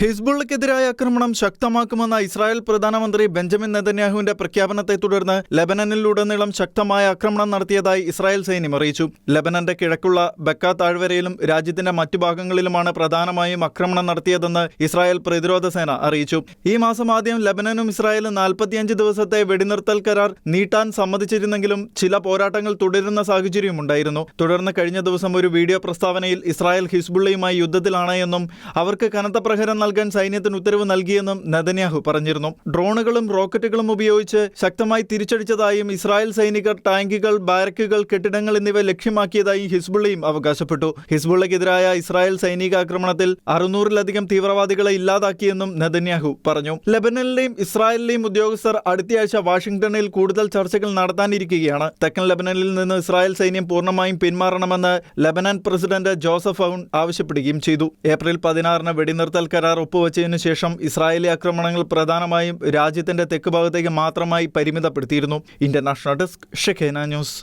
ഹിസ്ബുള്ളക്കെതിരായ ആക്രമണം ശക്തമാക്കുമെന്ന ഇസ്രായേൽ പ്രധാനമന്ത്രി ബെഞ്ചമിൻ നെതന്യാഹുവിന്റെ പ്രഖ്യാപനത്തെ തുടർന്ന് ലെബനനിലുടനീളം ശക്തമായ ആക്രമണം നടത്തിയതായി ഇസ്രായേൽ സൈന്യം അറിയിച്ചു. ലെബനന്റെ കിഴക്കുള്ള ബക്ക താഴ്വരയിലും രാജ്യത്തിന്റെ മറ്റു ഭാഗങ്ങളിലുമാണ് പ്രധാനമായും ആക്രമണം നടത്തിയതെന്ന് ഇസ്രായേൽ പ്രതിരോധ സേന അറിയിച്ചു. ഈ മാസം ആദ്യം ലെബനനും ഇസ്രായേലും 45 ദിവസത്തെ വെടിനിർത്തൽ കരാർ നീട്ടാൻ സമ്മതിച്ചിരുന്നെങ്കിലും ചില പോരാട്ടങ്ങൾ തുടരുന്ന സാഹചര്യമുണ്ടായിരുന്നു. തുടർന്ന് കഴിഞ്ഞ ദിവസം ഒരു വീഡിയോ പ്രസ്താവനയിൽ ഇസ്രായേൽ ഹിസ്ബുള്ളയുമായി യുദ്ധത്തിലാണ് എന്നും അവർക്ക് കനത്ത പ്രഹരം നൽകാൻ സൈന്യത്തിന് ഉത്തരവ് നൽകിയെന്നും നെതന്യാഹു പറഞ്ഞിരുന്നു. ഡ്രോണുകളും റോക്കറ്റുകളും ഉപയോഗിച്ച് ശക്തമായി തിരിച്ചടിച്ചതായും ഇസ്രായേൽ സൈനികർ ടാങ്കുകൾ, ബാരക്കുകൾ, കെട്ടിടങ്ങൾ എന്നിവ ലക്ഷ്യമാക്കിയതായി ഹിസ്ബുള്ളയും അവകാശപ്പെട്ടു. ഹിസ്ബുള്ളക്കെതിരായ ഇസ്രായേൽ സൈനികാക്രമണത്തിൽ 600-ലധികം തീവ്രവാദികളെ ഇല്ലാതാക്കിയെന്നും നെതന്യാഹു പറഞ്ഞു. ലെബനനിലെയും ഇസ്രായേലിലെയും ഉദ്യോഗസ്ഥർ അടുത്തയാഴ്ച വാഷിംഗ്ടണിൽ കൂടുതൽ ചർച്ചകൾ നടത്താനിരിക്കുകയാണ്. തെക്കൻ ലെബനനിൽ നിന്ന് ഇസ്രായേൽ സൈന്യം പൂർണ്ണമായും പിന്മാറണമെന്ന് ലെബനൻ പ്രസിഡന്റ് ജോസഫ് ഔൺ ആവശ്യപ്പെടുകയും ചെയ്തു. ഏപ്രിൽ 16-ന് വെടിനിർത്തൽ കരാർ ഒപ്പുവച്ചതിനു ശേഷം ഇസ്രായേലി ആക്രമണങ്ങൾ പ്രധാനമായും രാജ്യത്തിന്റെ തെക്ക് ഭാഗത്തേക്ക് മാത്രമായി പരിമിതപ്പെടുത്തിയിരുന്നു. Indian national desk, ഷെഖേന news.